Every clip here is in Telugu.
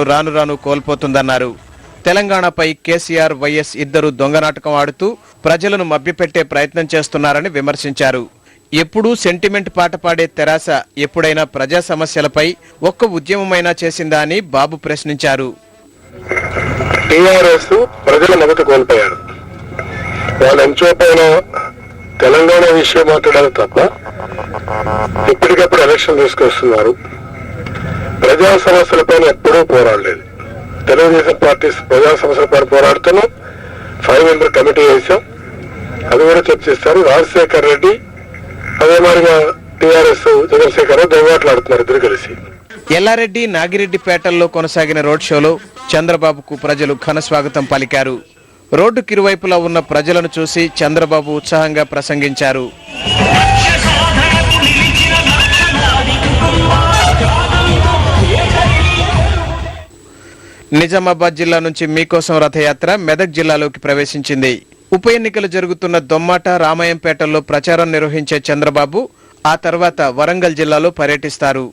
రాను రాను కోల్పోతుందన్నారు. తెలంగాణపై కేసీఆర్, వైఎస్ ఇద్దరు దొంగనాటకం ఆడుతూ ప్రజలను మభ్యపెట్టే ప్రయత్నం చేస్తున్నారని విమర్శించారు. ఎప్పుడూ సెంటిమెంట్ పాట పాడే తెరాస ఎప్పుడైనా ప్రజా సమస్యలపై ఒక్క ఉద్యమమైనా చేసిందా అని బాబు ప్రశ్నించారు. టీఆర్ఎస్ ప్రజల మద్దతు కోల్పోయారు. వాళ్ళు ఎంచోపైన తెలంగాణ విషయం మాట్లాడారు తప్ప ఎప్పటికప్పుడు ఎలక్షన్ తీసుకొస్తున్నారు. ప్రజా సమస్యలపైన ఎప్పుడూ పోరాడలేదు. తెలుగుదేశం పార్టీ ప్రజా సమస్యలపైన పోరాడుతున్నాం. 5 మెంబర్ కమిటీ వేశాం, అది కూడా చర్చిస్తారు. రాజశేఖర్ రెడ్డి అదే మాదిరిగా టీఆర్ఎస్ చంద్రశేఖర్ రావు దొంగాట్లాడుతున్నారు ఇద్దరు కలిసి. ఎల్లారెడ్డి, నాగిరెడ్డిపేటల్లో కొనసాగిన రోడ్ షోలో చంద్రబాబుకు ప్రజలు ఘన స్వాగతం పలికారు. రోడ్డుకి ఇరువైపులా ఉన్న ప్రజలను చూసి చంద్రబాబు ఉత్సాహంగా ప్రసంగించారు. నిజామాబాద్ జిల్లా నుంచి మీకోసం రథయాత్ర మెదక్ జిల్లాలోకి ప్రవేశించింది. ఉప ఎన్నికలు జరుగుతున్న దొమ్మాట, రామాయంపేటల్లో ప్రచారం నిర్వహించే చంద్రబాబు ఆ తర్వాత వరంగల్ జిల్లాలో పర్యటిస్తారు.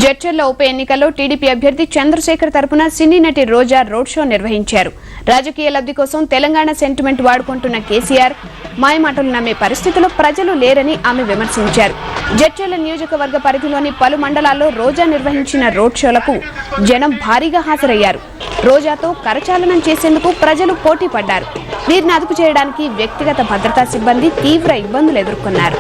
జడ్చర్ల ఉప ఎన్నికల్లో టీడీపీ అభ్యర్థి చంద్రశేఖర్ తరపున సినీ నటి రోజా రోడ్ షో నిర్వహించారు. రాజకీయ లబ్ధి కోసం తెలంగాణ సెంటిమెంట్ వాడుకుంటున్న కేసీఆర్ మాయమాటలు నమ్మే పరిస్థితిలో ప్రజలు లేరని ఆమె విమర్శించారు. జడ్చర్ల నియోజకవర్గ పరిధిలోని పలు మండలాల్లో రోజా నిర్వహించిన రోడ్ షోలకు జనం భారీగా హాజరయ్యారు. రోజాతో కరచాలనం చేసేందుకు ప్రజలు పోటీ పడ్డారు. వీరిని అదుపు చేయడానికి వ్యక్తిగత భద్రతా సిబ్బంది తీవ్ర ఇబ్బందులు ఎదుర్కొన్నారు.